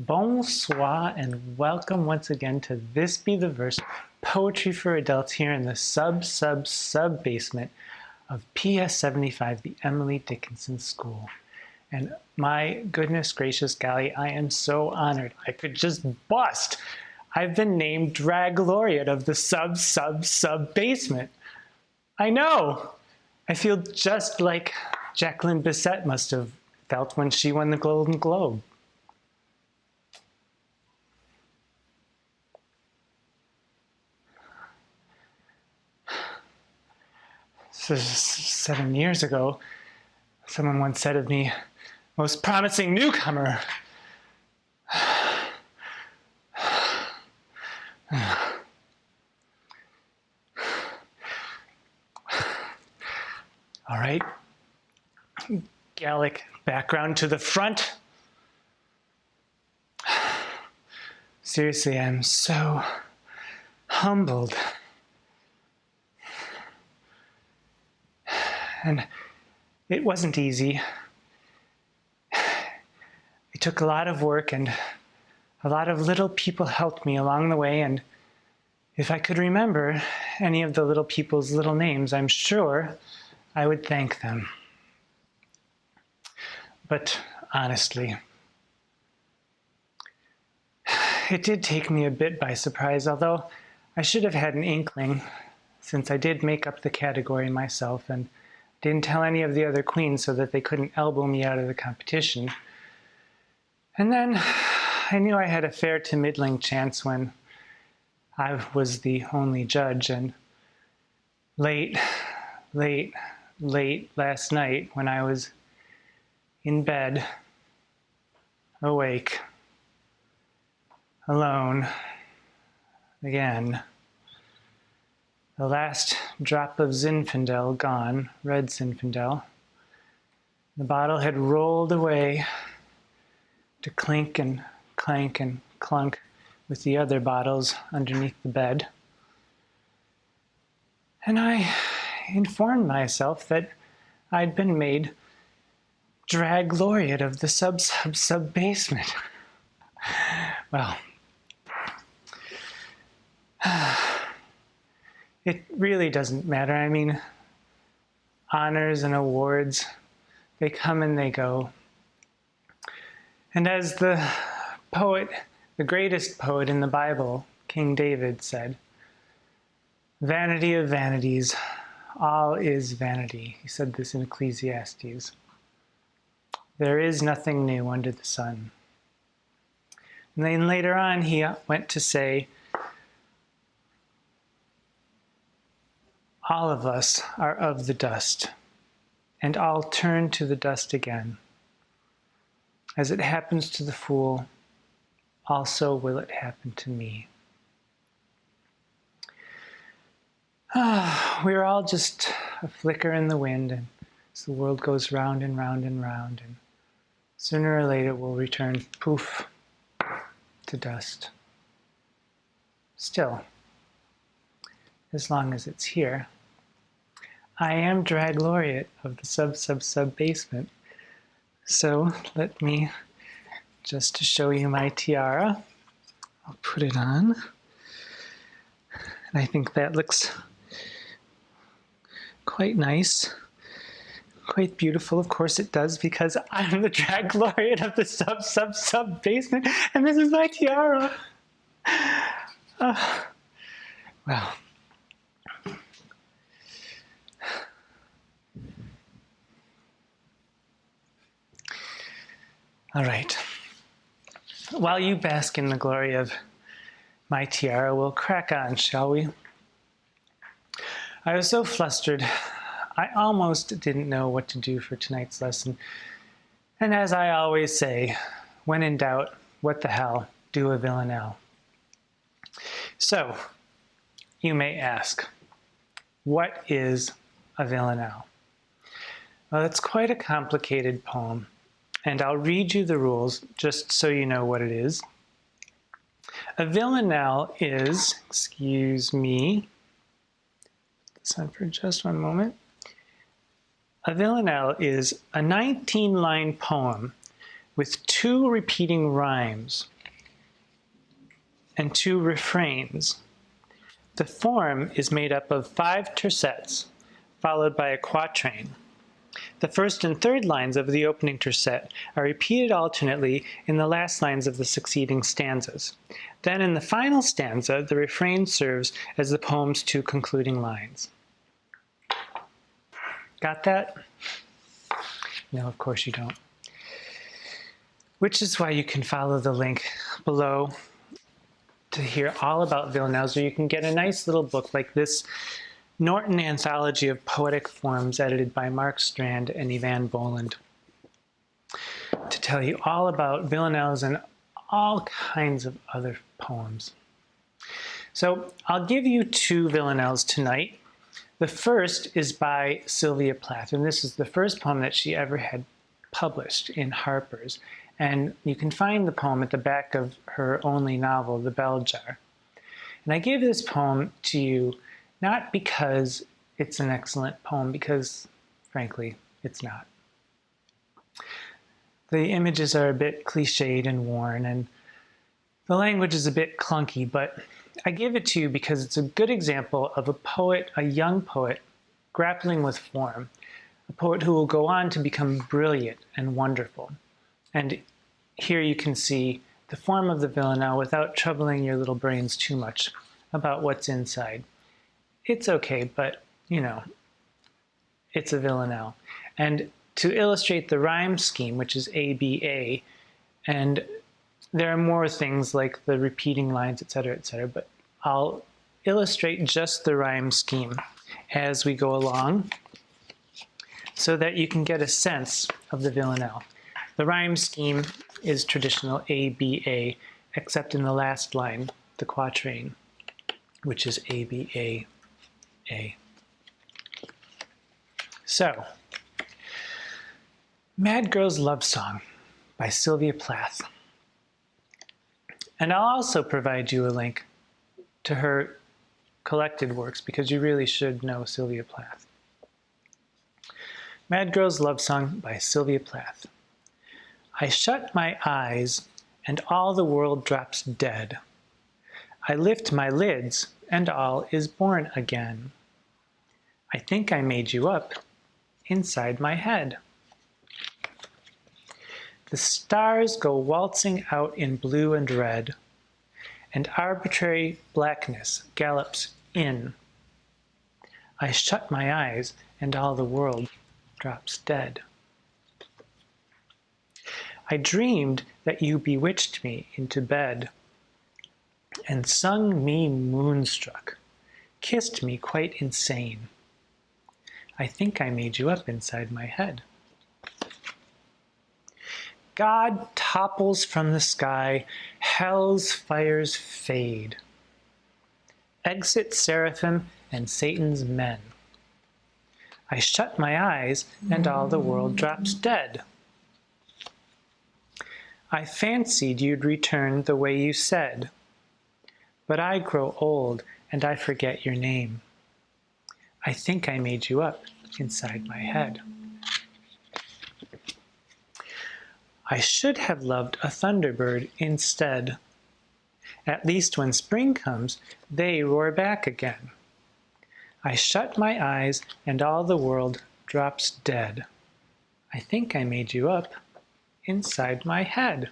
Bonsoir and welcome once again to This Be the Verse, Poetry for Adults here in the sub basement of PS 75, the Emily Dickinson School. And my goodness gracious golly, I am so honored. I could just bust. I've been named Drag Laureate of the sub basement. I know. I feel just like Jacqueline Bisset must have felt when she won the Golden Globe. So 7 years ago, someone once said of me, most promising newcomer. All right, Gallic background to the front. Seriously, I'm so humbled. And it wasn't easy. It took a lot of work, and a lot of little people helped me along the way, and if I could remember any of the little people's little names, I'm sure I would thank them. But honestly, it did take me a bit by surprise, although I should have had an inkling, since I did make up the category myself and didn't tell any of the other queens so that they couldn't elbow me out of the competition. And then I knew I had a fair to middling chance when I was the only judge, and late last night when I was in bed, awake, alone, again, the last drop of Zinfandel gone, red Zinfandel. The bottle had rolled away to clink and clank and clunk with the other bottles underneath the bed. And I informed myself that I'd been made Drag Laureate of the sub basement. Well, it really doesn't matter. I mean, honors and awards, they come and they go. And as the poet, the greatest poet in the Bible, King David, said, vanity of vanities, all is vanity. He said this in Ecclesiastes. There is nothing new under the sun. And then later on, he went to say, all of us are of the dust, and all turn to the dust again. As it happens to the fool, also will it happen to me. We're all just a flicker in the wind, and as the world goes round and round and round, and sooner or later we'll return, poof, to dust. Still, as long as it's here, I am Drag Laureate of the sub basement. So let me, just to show you my tiara, I'll put it on. And I think that looks quite nice, quite beautiful. Of course it does, because I'm the Drag Laureate of the sub basement, and this is my tiara. Well. All right. While you bask in the glory of my tiara, we'll crack on, shall we? I was so flustered, I almost didn't know what to do for tonight's lesson. And as I always say, when in doubt, what the hell, do a villanelle. So, you may ask, what is a villanelle? Well, it's quite a complicated poem, and I'll read you the rules just so you know what it is. A villanelle is, excuse me, this on for just one moment. A villanelle is a 19-line poem with 2 repeating rhymes and 2 refrains. The form is made up of 5 tercets, followed by a quatrain. The first and third lines of the opening tercet are repeated alternately in the last lines of the succeeding stanzas. Then in the final stanza, the refrain serves as the poem's 2 concluding lines. Got that? No, of course you don't. Which is why you can follow the link below to hear all about Villanelles, or you can get a nice little book like this Norton Anthology of Poetic Forms, edited by Mark Strand and Ivan Boland, to tell you all about Villanelles and all kinds of other poems. So I'll give you 2 Villanelles tonight. The first is by Sylvia Plath, and this is the first poem that she ever had published in Harper's. And you can find the poem at the back of her only novel, The Bell Jar. And I give this poem to you not because it's an excellent poem, because, frankly, it's not. The images are a bit cliched and worn, and the language is a bit clunky, but I give it to you because it's a good example of a poet, a young poet, grappling with form, a poet who will go on to become brilliant and wonderful. And here you can see the form of the villanelle without troubling your little brains too much about what's inside. It's okay, but, you know, it's a villanelle. And to illustrate the rhyme scheme, which is ABA, and there are more things like the repeating lines, etc., but I'll illustrate just the rhyme scheme as we go along so that you can get a sense of the villanelle. The rhyme scheme is traditional ABA, except in the last line, the quatrain, which is ABA. So, Mad Girl's Love Song by Sylvia Plath. And I'll also provide you a link to her collected works because you really should know Sylvia Plath. Mad Girl's Love Song by Sylvia Plath. I shut my eyes and all the world drops dead. I lift my lids and all is born again. I think I made you up inside my head. The stars go waltzing out in blue and red, and arbitrary blackness gallops in. I shut my eyes and all the world drops dead. I dreamed that you bewitched me into bed and sung me moonstruck, kissed me quite insane. I think I made you up inside my head. God topples from the sky, hell's fires fade. Exit seraphim and Satan's men. I shut my eyes and all the world drops dead. I fancied you'd return the way you said, but I grow old and I forget your name. I think I made you up inside my head. I should have loved a thunderbird instead. At least when spring comes, they roar back again. I shut my eyes and all the world drops dead. I think I made you up inside my head.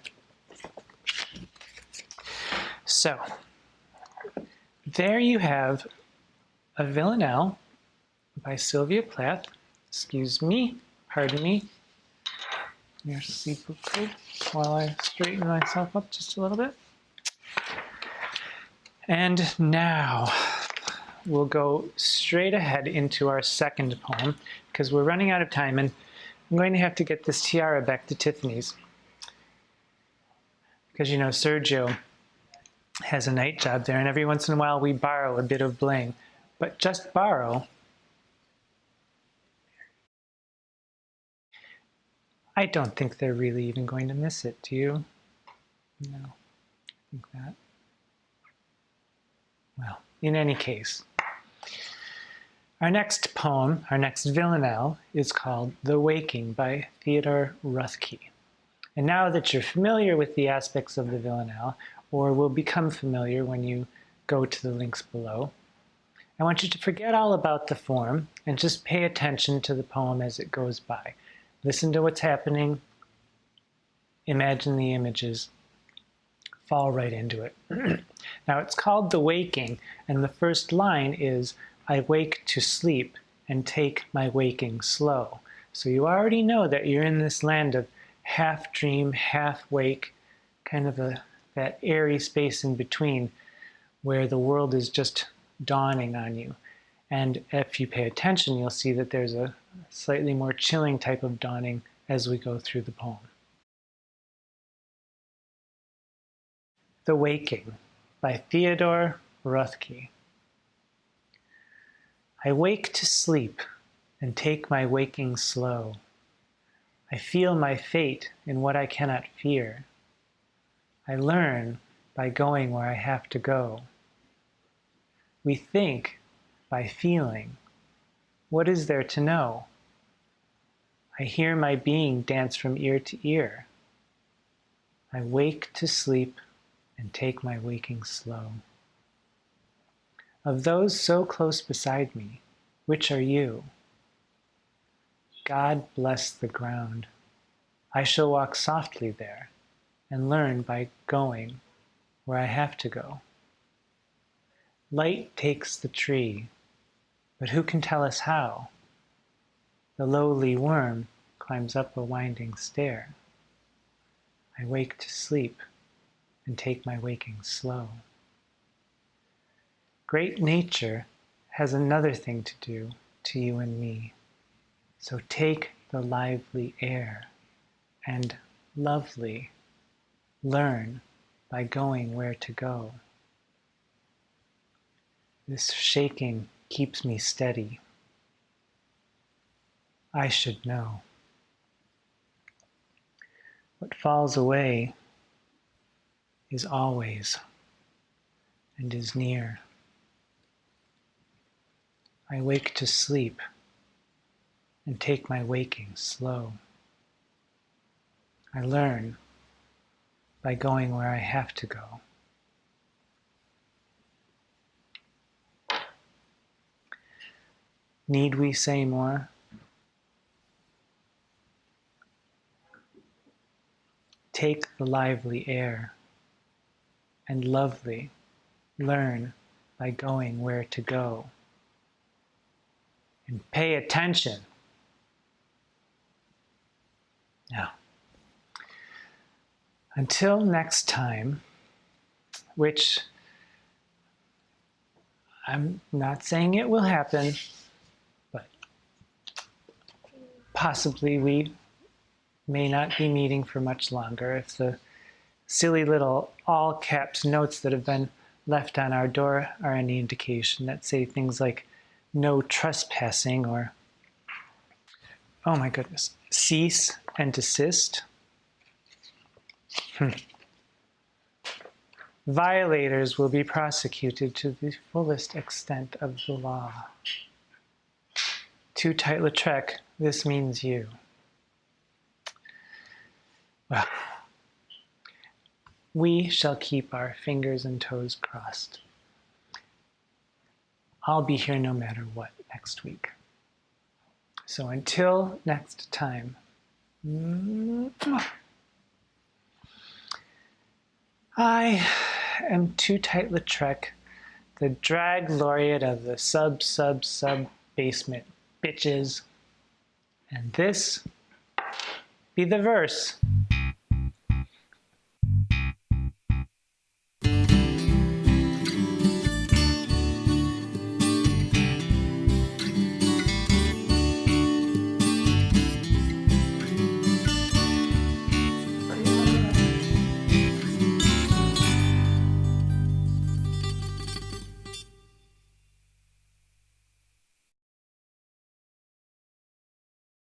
So, there you have a villanelle by Sylvia Plath. Excuse me, pardon me. Merci beaucoup, while I straighten myself up just a little bit. And now we'll go straight ahead into our second poem because we're running out of time and I'm going to have to get this tiara back to Tiffany's. Because, you know, Sergio has a night job there and every once in a while we borrow a bit of bling. But just borrow. I don't think they're really even going to miss it, do you? No, I think that. Well, in any case, our next poem, our next villanelle, is called The Waking by Theodore Roethke. And now that you're familiar with the aspects of the villanelle, or will become familiar when you go to the links below, I want you to forget all about the form and just pay attention to the poem as it goes by. Listen to what's happening, imagine the images, fall right into it. Now it's called The Waking, and the first line is, I wake to sleep and take my waking slow. So you already know that you're in this land of half dream, half wake, kind of that airy space in between where the world is just dawning on you. And if you pay attention, you'll see that there's a slightly more chilling type of dawning as we go through the poem. The Waking by Theodore Roethke. I wake to sleep and take my waking slow. I feel my fate in what I cannot fear. I learn by going where I have to go. We think by feeling. What is there to know? I hear my being dance from ear to ear. I wake to sleep and take my waking slow. Of those so close beside me, which are you? God bless the ground. I shall walk softly there and learn by going where I have to go. Light takes the tree, but who can tell us how? The lowly worm climbs up a winding stair. I wake to sleep and take my waking slow. Great nature has another thing to do to you and me. So take the lively air and lovely learn by going where to go. This shaking keeps me steady. I should know. What falls away is always and is near. I wake to sleep and take my waking slow. I learn by going where I have to go. Need we say more? Take the lively air and lovely learn by going where to go. And pay attention. Now, until next time, which I'm not saying it will happen, but possibly we may not be meeting for much longer if the silly little all caps notes that have been left on our door are any indication, that say things like no trespassing or, oh my goodness, cease and desist. Violators will be prosecuted to the fullest extent of the law. Too tight Lautrec, this means you. Well, we shall keep our fingers and toes crossed. I'll be here no matter what next week. So until next time, I am Too Tight Lautrec, the drag laureate of the sub basement bitches. And this be the verse.